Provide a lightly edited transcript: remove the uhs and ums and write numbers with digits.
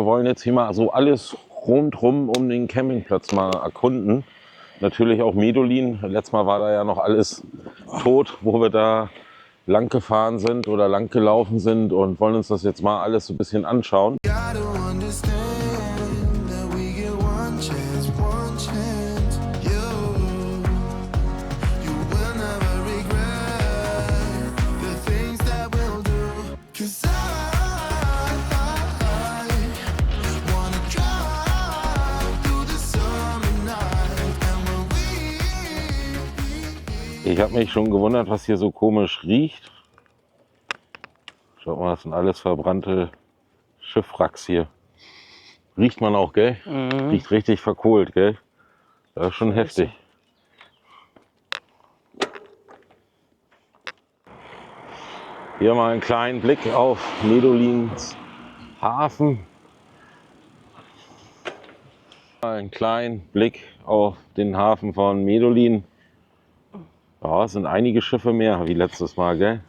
Wir wollen jetzt hier mal so alles rundrum um den Campingplatz mal erkunden. Natürlich auch Medulin. Letztes Mal war da ja noch alles tot, wo wir da lang gefahren sind oder lang gelaufen sind und wollen uns das jetzt mal alles so ein bisschen anschauen. Ich habe mich schon gewundert, was hier so komisch riecht. Schaut mal, das sind alles verbrannte Schiffwracks hier. Riecht man auch, gell? Riecht richtig verkohlt, gell? Das ist schon heftig. Hier mal einen kleinen Blick auf Medulins Hafen. Mal einen kleinen Blick auf den Hafen von Medulin. Ja, es sind einige Schiffe mehr wie letztes Mal, gell?